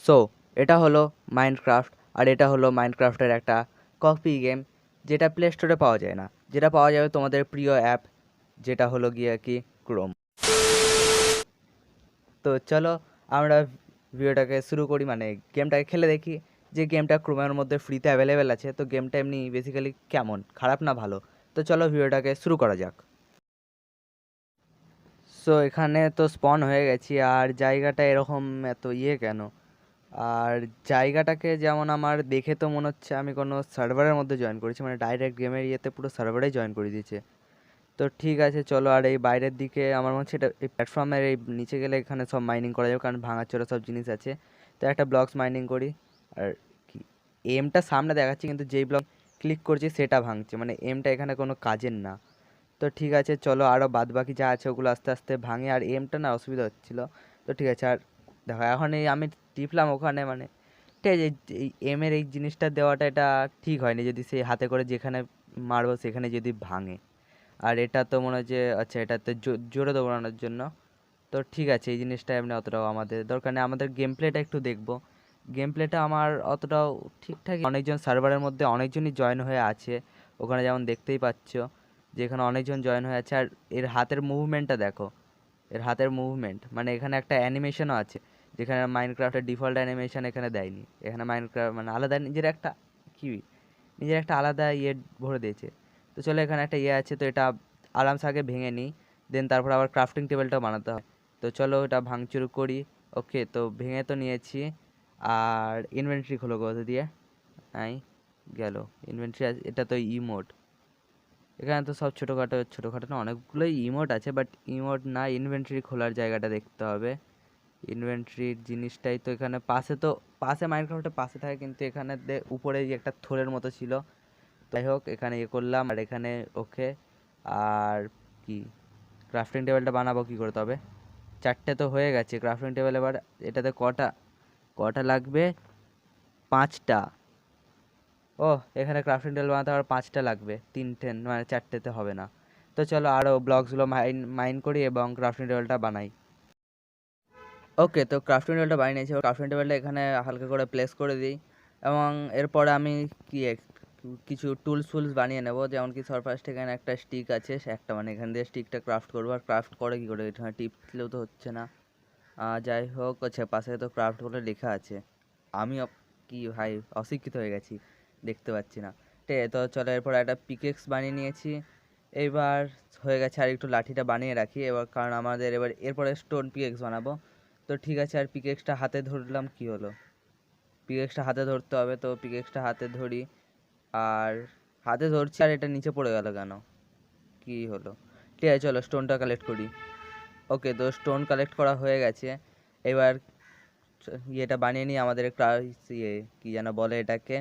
So এটা হলো Minecraft, আর এটা হলো মাইনক্রাফটের একটা কপি গেম, যেটা প্লে স্টোরে পাওয়া যায় না, যেটা পাওয়া যাবে তোমাদের প্রিয় অ্যাপ, যেটা হলো গিয়ে কি ক্রোম। তো চলো আমরা ভিডিওটাকে শুরু করি, মানে গেমটাকে খেলে দেখি যে গেমটা ক্রোমের মধ্যে ফ্রিতে অ্যাভেলেবেল আছে। তো গেমটা এমনি বেসিক্যালি কেমন, খারাপ না ভালো? তো চলো ভিডিওটাকে শুরু করা যাক। সো এখানে তো স্পন হয়ে গেছি, আর জায়গাটা এরকম এত কেন? আর জায়গাটাকে যেমন আমার দেখে তো মনে হচ্ছে আমি কোনো সার্ভারের মধ্যে জয়েন করেছি, মানে ডাইরেক্ট গেমের পুরো সার্ভারেই জয়েন করে দিয়েছে। তো ঠিক আছে চলো, আর এই বাইরের দিকে আমার মনে হচ্ছে এটা এই প্ল্যাটফর্মের এই নিচে গেলে এখানে সব মাইনিং করা যাবে, কারণ ভাঙাচোরা সব জিনিস আছে। তো একটা ব্লকস মাইনিং করি। আর কি, এমটা সামনে দেখাচ্ছি কিন্তু যেই ব্লক ক্লিক করছি সেটা ভাঙছে, মানে এমটা এখানে কোনো কাজের না। তো ঠিক আছে চলো, আরও বাদ বাকি যা আছে ওগুলো আস্তে আস্তে ভাঙে। আর এমটা না অসুবিধা হচ্ছিলো। তো ঠিক আছে, আর দেখো এখন এই আমি টিপলাম ওখানে, মানে ঠিক আছে এই এমের এই জিনিসটা দেওয়াটা এটা ঠিক হয়নি, যদি সেই হাতে করে যেখানে মারবো সেখানে যদি ভাঙে। আর এটা তো মনে হয় যে আচ্ছা এটাতে জোরে দৌড়ানোর জন্য। তো ঠিক আছে, এই জিনিসটা এমনি অতটাও আমাদের দরকার নেই, আমাদের গেম প্লেটা একটু দেখবো। গেম প্লেটা আমার অতটাও ঠিকঠাক, অনেকজন সার্ভারের মধ্যে অনেকজনই জয়েন হয়ে আছে, ওখানে যেমন দেখতেই পাচ্ছ যে এখানে অনেকজন জয়েন হয়ে আছে। আর এর হাতের মুভমেন্টটা দেখো, এর হাতের মুভমেন্ট, মানে এখানে একটা অ্যানিমেশনও আছে, যেখানে মাইনক্রাফটের ডিফল্ট অ্যানিমেশন এখানে দেয়নি। এখানে মাইনক্রাফট মানে আলাদা নিজের একটা কি নিজের একটা আলাদা ভরে দিয়েছে। তো চলো এখানে একটা আছে, তো এটা আরামসে আগে ভেঙে নিই, দেন তারপর আবার ক্রাফটিং টেবিলটাও বানাতে হয়। তো চলো এটা ভাঙচুর করি। ওকে, তো ভেঙে তো নিয়েছি। আর ইনভেন্টরি খোলো কোথা দিয়ে? নাই, গেল ইনভেন্টরি। এটা তো ইমোট, এখানে তো সব ছোটোখাটো ছোটোখাটো না অনেকগুলোই ইমোট আছে, বাট ইমোট না, ইনভেন্টরি খোলার জায়গাটা দেখতে হবে। ইনভেন্টরির জিনিসটাই তো এখানে পাশে, তো পাশে মাইনক্রাফটের পাশে থাকে, কিন্তু এখানে উপরে যে একটা থ্রোনের মতো ছিল। যাই হোক এখানে করলাম, আর এখানে ওকে। আর কি, ক্রাফটিং টেবিলটা বানাবো কী করে? তবে চারটে তো হয়ে গেছে ক্রাফটিং টেবিল, এবার এটাতে কটা কটা লাগবে? 5টা। ও, এখানে ক্রাফটিং টেবিল বানাতে আবার 5টা লাগবে, 3টে মানে 4টেতে হবে না। তো চলো আরও ব্লকসগুলো মাইন করি এবং ক্রাফটিং টেবিলটা বানাই। ওকে, তো ক্রাফটিং টেবিলটা বানিয়ে নিয়েছি, ক্রাফটিং টেবিলটা এখানে হালকা করে প্লেস করে দিই। এবং এরপরে আমি কি কিছু টুলস ফুলস বানিয়ে নেব, যেমন কি ফার্স্ট এখানে একটা স্টিক আছে, সে একটা মানে এখান দিয়ে স্টিকটা ক্রাফট করবো। আর ক্রাফট করে কী করে? এখানে টিপলেও তো হচ্ছে না। যাই হোক, আচ্ছা পাশে তো ক্রাফট বলে লেখা আছে, আমি কি ভাই অশিক্ষিত হয়ে গেছি, দেখতে পাচ্ছি না। ঠিক আছে, তো চলো এরপর একটা পিকেক্স বানিয়ে নিয়েছি। এইবার হয়ে গেছে, আর একটু লাঠিটা বানিয়ে রাখি এবার, কারণ আমাদের এবার এরপরে স্টোন পিকেক্স বানাবো। তো ঠিক আছে, আর পিকেক্সটা হাতে ধরলাম, কি হলো? পিকেক্সটা হাতে ধরতে হবে, তো পিকেক্সটা হাতে ধরি। আর হাতে ধরছি, আর এটা নিচে পড়ে গেল কেন? কি হলো? ঠিক আছে চলো স্টোনটা কালেক্ট করি। ওকে, তো স্টোন কালেক্ট করা হয়ে গেছে। এবার ইয়েটা বানিয়ে নিই, আমাদের কি যেন বলে এটাকে,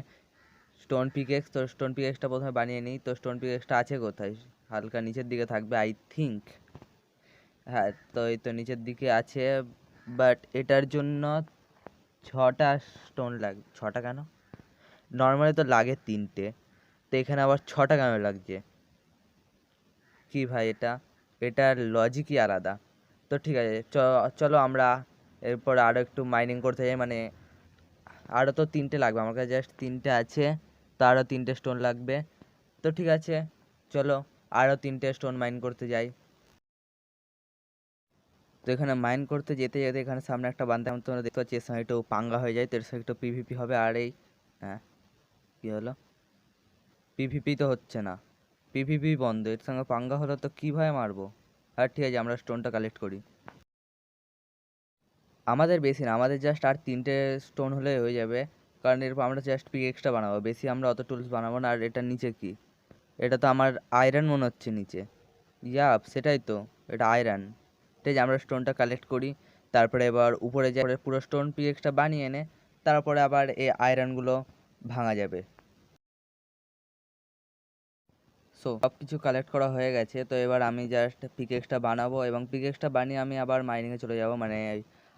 স্টোন পিকেক্স। তো স্টোন পিকেক্সটা প্রথমে বানিয়ে নিই। তো স্টোন পিকেক্সটা আছে কোথায়? হালকা নিচের দিকে থাকবে আই থিঙ্ক। হ্যাঁ, তো এই তো নিচের দিকে আছে, বাট এটার জন্য 6টা স্টোন লাগে। 6টা কেন? নর্মালি তো লাগে 3টে, তো এখানে আবার 6টা কেন লাগছে? কি ভাই এটা, এটার লজিকই আলাদা। তো ঠিক আছে চলো আমরা এরপর আরও একটু মাইনিং করতে যাই, মানে আরও তো 3টে লাগবে, আমার কাছে জাস্ট 3টে আছে, তো আরও 3টে স্টোন লাগবে। তো ঠিক আছে চলো আরও 3টে স্টোন মাইন করতে যাই। তো এখানে মাইন করতে যেতে যেতে এখানে সামনে একটা বান্দা, আমি তোমরা দেখতে পাচ্ছি, এর সঙ্গে একটু পাঙ্গা হয়ে যায়, তো এর সঙ্গে একটু পিভিপি হবে। আর এই হ্যাঁ, কী হলো? পিভিপি তো হচ্ছে না, পিভিপি বন্ধ, এর সঙ্গে পাঙ্গা হলো তো কীভাবে মারবো? আর ঠিক আছে, আমরা স্টোনটা কালেক্ট করি। আমাদের বেশি না, আমাদের জাস্ট আর 3টে স্টোন হলে হয়ে যাবে, কারণ এরপর আমরা জাস্ট পিকেক্সটা বানাবো, বেশি আমরা অত টুলস বানাবো না। আর এটার নিচে কি? এটা তো আমার আয়রন মনে হচ্ছে নিচে। সেটাই তো, এটা আয়রন। ঠিক আছে, আমরা স্টোনটা কালেক্ট করি, তারপরে এবার উপরে যে পুরো স্টোন পিকেক্সটা বানিয়ে এনে তারপরে আবার এই আয়রনগুলো ভাঙা যাবে। সো সব কিছু কালেক্ট করা হয়ে গেছে, তো এবার আমি জাস্ট পিকেক্সটা বানাবো, এবং পিকেক্সটা বানিয়ে আমি আবার মাইনিংয়ে চলে যাব, মানে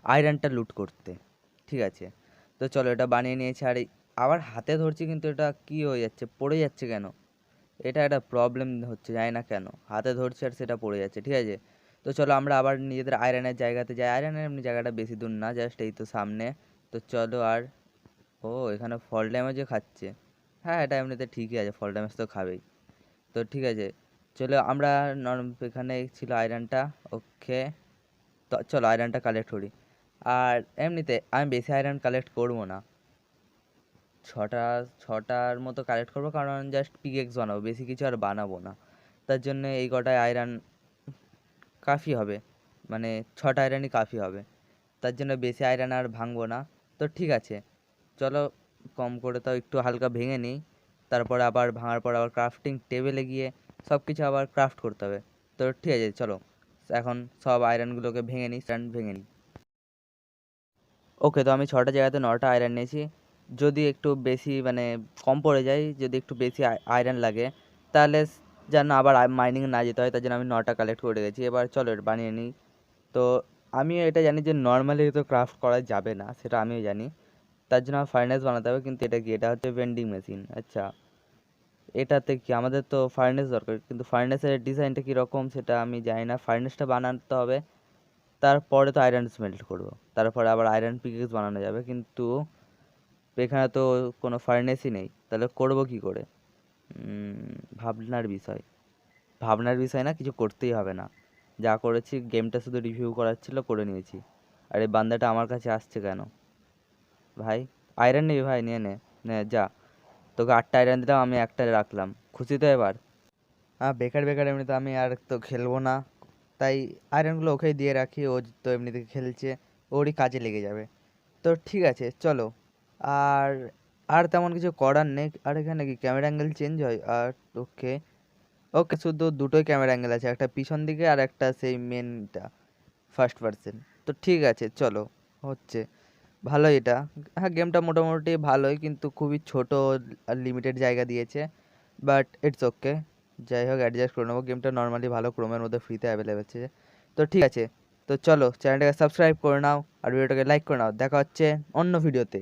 আয়রনটা লুট করতে। ঠিক আছে, তো চলো এটা বানিয়ে নিয়েছি। আর আবার হাতে ধরছি, কিন্তু এটা কি হয়ে যাচ্ছে, পড়ে যাচ্ছে কেন? এটা একটা প্রবলেম হচ্ছে, জানি না কেন হাতে ধরছি আর সেটা পড়ে যাচ্ছে। ঠিক আছে, তো চলো আমরা আবার নিজেদের আয়রনের জায়গাতে যাই। আয়রনের এমনি জায়গাটা বেশি দূর না, জাস্ট এই তো সামনে। তো চলো আর ও এখানে ফল ড্যামেজও খাচ্ছে। হ্যাঁ, এটা এমনিতে ঠিকই আছে, ফল ড্যামেজ তো খাবেই। তো ঠিক আছে, চলো আমরা এখানে ছিল আয়রনটা। ওকে, তো চলো আয়রনটা কালেক্ট করি। আর এমনিতে আমি বেশি আয়রন কালেক্ট করবো না, ছটা ছটার মতো কালেক্ট করবো, কারণ জাস্ট পিকেক্স বানাবো, বেশি কিছু আর বানাবো না। তার জন্য এই কটায় আয়রন কাফি হবে, মানে ছটা আয়রনই কাফি হবে। তার জন্য বেশি আয়রন আর ভাঙবো না। তো ঠিক আছে, চলো কম করে তাও একটু হালকা ভেঙে নিই, তারপর আবার ভাঙার পর আবার ক্রাফটিং টেবিলে গিয়ে সব কিছু আবার ক্রাফট করতে হবে। তো ঠিক আছে, চলো এখন সব আয়রনগুলোকে ভেঙে নিই, স্ট্যান্ড ভেঙে নিই। ওকে, তো আমি ছটা জায়গাতে নটা আয়রন নিয়েছি। যদি একটু বেশি মানে কম পড়ে যায়, যদি একটু বেশি আয়রন লাগে, তাহলে যেন আবার মাইনিং না যেতে হয়, তার জন্য আমি নটা কালেক্ট করে গেছি। এবার চলো এটা বানিয়ে নিই। তো আমিও এটা জানি যে নর্মালি তো ক্রাফট করা যাবে না, সেটা আমিও জানি। তার জন্য আমার ফার্নেস বানাতে হবে। কিন্তু এটা কি, এটা হচ্ছে ভেন্ডিং মেশিন। আচ্ছা, এটাতে কি আমাদের তো ফার্নেস দরকার, কিন্তু ফার্নেসের ডিজাইনটা কীরকম সেটা আমি জানি না। ফার্নেসটা বানাতে হবে, তারপরে তো আয়রন স্মেল্ট করবো, তারপরে আবার আয়রন পিকেক্স বানানো যাবে। কিন্তু এখানে তো কোনো ফার্নেসই নেই, তাহলে করব কি করে? ভাবনার বিষয়। ভাবনার বিষয় না, কিছু করতেই হবে না। যা করেছি গেমটা শুধু রিভিউ করার ছিল, করে নিয়েছি। আর এই বান্দাটা আমার কাছে আসছে কেন? ভাই আয়রন নিবি? ভাই নিয়ে নে, নে যা। তোকে 8টা আয়রন দিলাম, আমি একটা রাখলাম, খুশি তো এবার? হ্যাঁ, বেকার বেকার এমনিতে আমি আর তো খেলবো না, তাই আয়রনগুলো ওকেই দিয়ে রাখি। ও তো এমনিতে খেলছে, ওরই কাজে লেগে যাবে। তো ঠিক আছে, চলো। আর আর তেমন কিছু করার নেই। আর এখানে কি ক্যামেরা অ্যাঙ্গেল চেঞ্জ হয়? আর ওকে, ওকে, শুধু দুটোই ক্যামেরা অ্যাঙ্গেল আছে, একটা পিছন দিকে আর একটা সেই মেনটা, ফার্স্ট পার্সন। তো ঠিক আছে, চলো, হচ্ছে ভালোই এটা। হ্যাঁ, গেমটা মোটামুটি ভালোই, কিন্তু খুবই ছোট আর লিমিটেড জায়গা দিয়েছে, বাট ইটস ওকে। যাই হোক, অ্যাডজাস্ট করে নেবো। গেমটা নর্মালি ভালো, ক্রোমের মধ্যে ফ্রিতে অ্যাভেলেবেল আছে। তো ঠিক আছে, তো চলো চ্যানেলটাকে সাবস্ক্রাইব করে নাও আর ভিডিওটাকে লাইক করে নাও। দেখা হচ্ছে অন্য ভিডিওতে।